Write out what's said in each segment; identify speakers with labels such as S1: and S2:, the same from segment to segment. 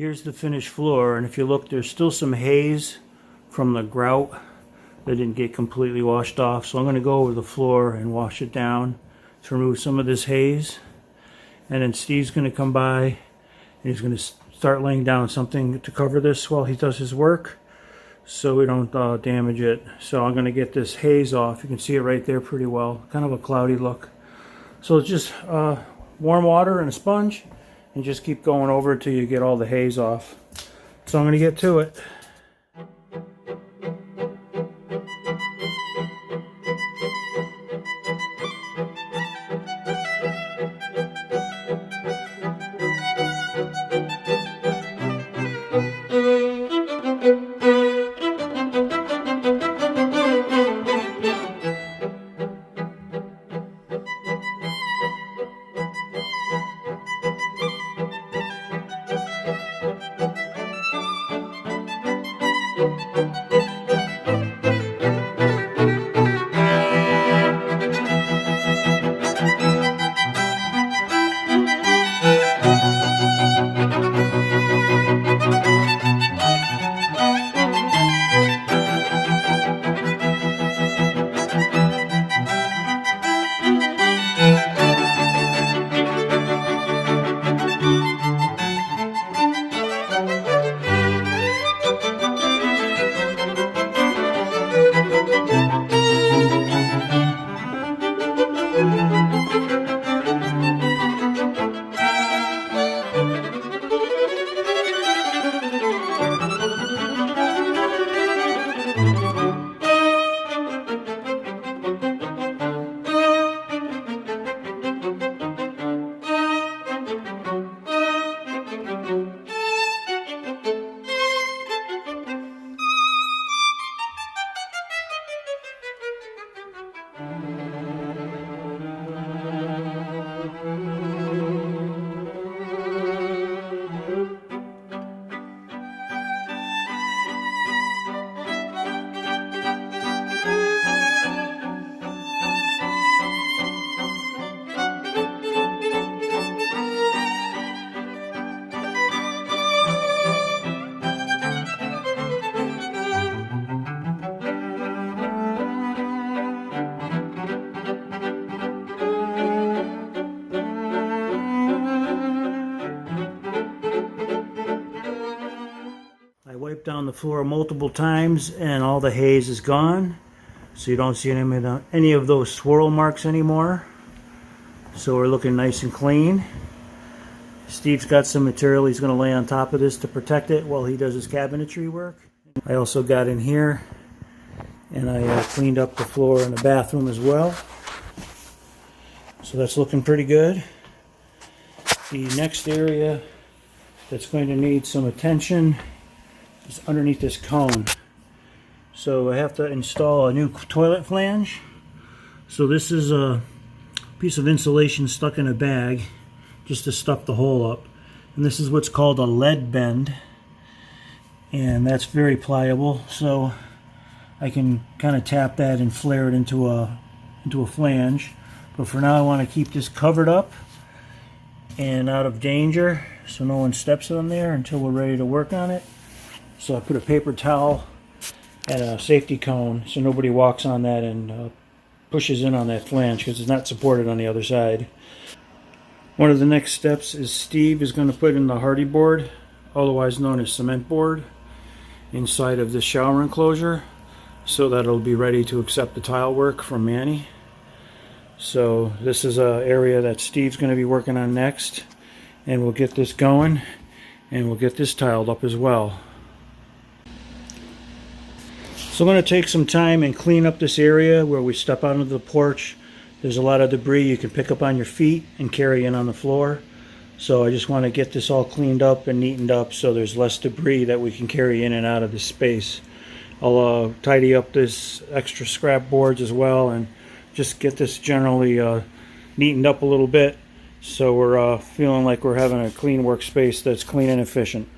S1: Here's the finished floor, and if you look, there's still some haze from the grout that didn't get completely washed off. So I'm going to go over the floor and wash it down to remove some of this haze. And then Steve's going to come by and he's going to start laying down something to cover this while he does his work, so we don't damage it. So I'm going to get this haze off. You can see it right there pretty well, kind of a cloudy look. So it's just warm water and a sponge, and just keep going over it till you get all the haze off. So I'm going to get to it. I wiped down the floor multiple times and all the haze is gone, so you don't see any of those swirl marks anymore. So we're looking nice and clean. Steve's got some material he's going to lay on top of this to protect it while he does his cabinetry work. I also got in here and I cleaned up the floor in the bathroom as well. So that's looking pretty good. The next area that's going to need some attention is underneath this cone. So I have to install a new toilet flange. So this is a piece of insulation stuck in a bag just to stuff the hole up. And this is what's called a lead bend. And that's very pliable, so I can kind of tap that and flare it into a flange. But for now I want to keep this covered up and out of danger so no one steps on there until we're ready to work on it. So I put a paper towel and a safety cone so nobody walks on that and pushes in on that flange, because it's not supported on the other side. One of the next steps is Steve is going to put in the hardy board, otherwise known as cement board, inside of this shower enclosure so that it'll be ready to accept the tile work from Manny. So this is an area that Steve's going to be working on next, and we'll get this going and we'll get this tiled up as well. So I'm going to take some time and clean up this area where we step out into the porch. There's a lot of debris you can pick up on your feet and carry in on the floor. So I just want to get this all cleaned up and neatened up so there's less debris that we can carry in and out of this space. I'll tidy up this extra scrap boards as well and just get this generally neatened up a little bit so we're feeling like we're having a clean workspace that's clean and efficient.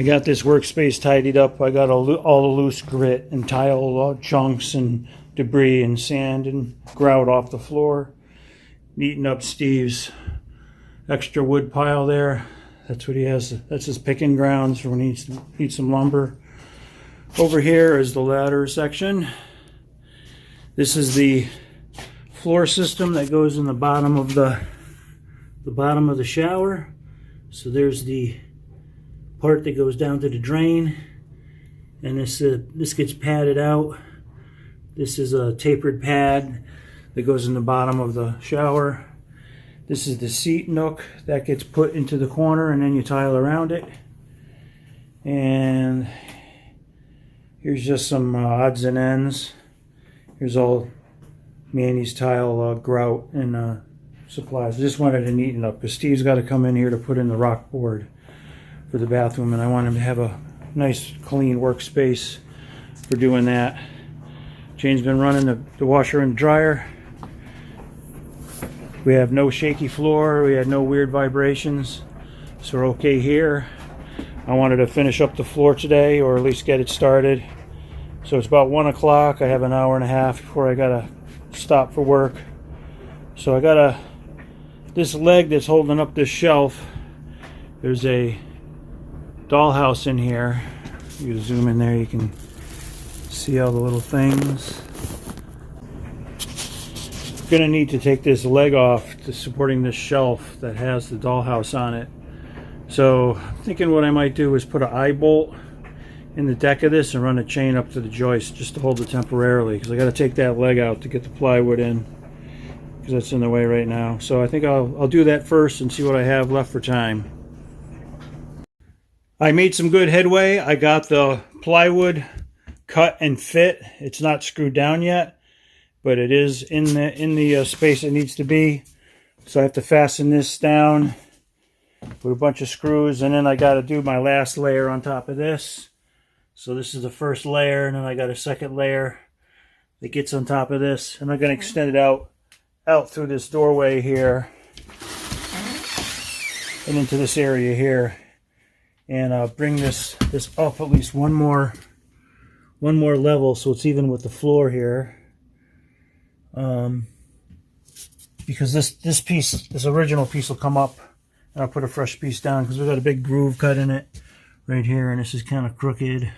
S1: I got this workspace tidied up. I got all the loose grit and tile chunks and debris and sand and grout off the floor. Neaten up Steve's extra wood pile there. That's what he has. That's his picking grounds for when he needs some lumber. Over here is the ladder section. This is the floor system that goes in the bottom of the shower. So there's the part that goes down to the drain, and this gets padded out. This is a tapered pad that goes in the bottom of the shower. This is the seat nook that gets put into the corner, and then you tile around it. And here's just some odds and ends. Here's all Manny's tile grout and supplies. I just wanted to neaten up because Steve's got to come in here to put in the rock board for the bathroom, and I want him to have a nice clean workspace for doing that. Jane's been running the washer and dryer. We have no shaky floor. We had no weird vibrations, so we're okay here. I wanted to finish up the floor today, or at least get it started. So it's about 1 o'clock. I have an hour and a half before I gotta stop for work. So I got this leg that's holding up this shelf. There's a dollhouse in here. You can zoom in there, you can see all the little things. Gonna need to take this leg off to supporting this shelf that has the dollhouse on it. So I'm thinking what I might do is put an eye bolt in the deck of this and run a chain up to the joist just to hold it temporarily, because I got to take that leg out to get the plywood in, because that's in the way right now. So I think I'll do that first and see what I have left for time. I made some good headway. I got the plywood cut and fit. It's not screwed down yet, but it is in the space it needs to be. So I have to fasten this down with a bunch of screws, and then I got to do my last layer on top of this. So this is the first layer, and then I got a second layer that gets on top of this, and I'm going to extend it out through this doorway here and into this area here, and bring this up at least one more level so it's even with the floor here. Because this original piece will come up, and I'll put a fresh piece down because we've got a big groove cut in it right here, and this is kind of crooked.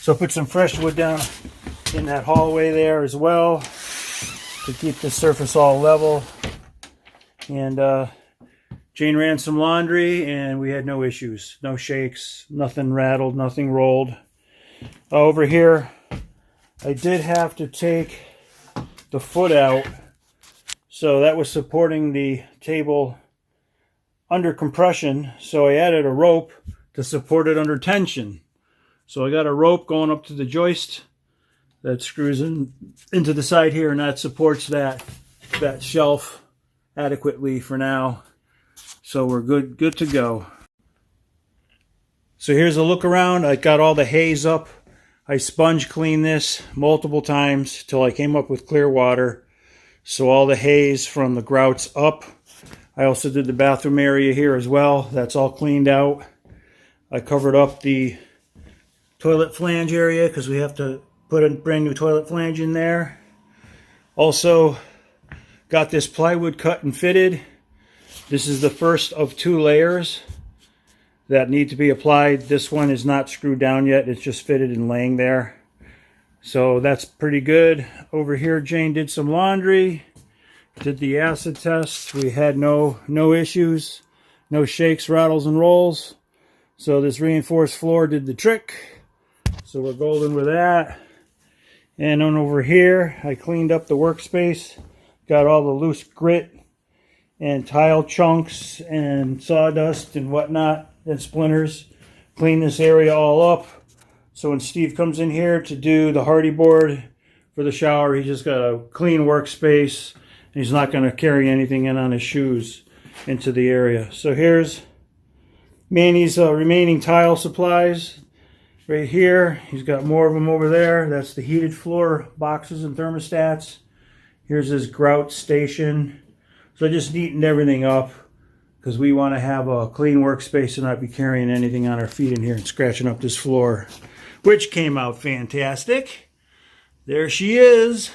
S1: So I'll put some fresh wood down in that hallway there as well to keep the surface all level. And Jane ran some laundry, and we had no issues, no shakes, nothing rattled, nothing rolled. Over here, I did have to take the foot out, so that was supporting the table under compression, so I added a rope to support it under tension. So I got a rope going up to the joist that screws into the side here, and that supports that shelf adequately for now. So we're good to go. So here's a look around. I got all the haze up. I sponge cleaned this multiple times till I came up with clear water. So all the haze from the grout's up. I also did the bathroom area here as well. That's all cleaned out. I covered up the toilet flange area because we have to put a brand new toilet flange in there. Also got this plywood cut and fitted. This is the first of 2 layers that need to be applied. This one is not screwed down yet. It's just fitted and laying there. So that's pretty good. Over here, Jane did some laundry, did the acid test. We had no issues, no shakes, rattles, and rolls. So this reinforced floor did the trick. So we're golden with that. And on over here, I cleaned up the workspace, got all the loose grit and tile chunks and sawdust and whatnot and splinters. Clean this area all up. So when Steve comes in here to do the hardy board for the shower, he's just got a clean workspace. And he's not going to carry anything in on his shoes into the area. So here's Manny's remaining tile supplies right here. He's got more of them over there. That's the heated floor boxes and thermostats. Here's his grout station. So I just neatened everything up. because we want to have a clean workspace and not be carrying anything on our feet in here and scratching up this floor, which came out fantastic. There she is.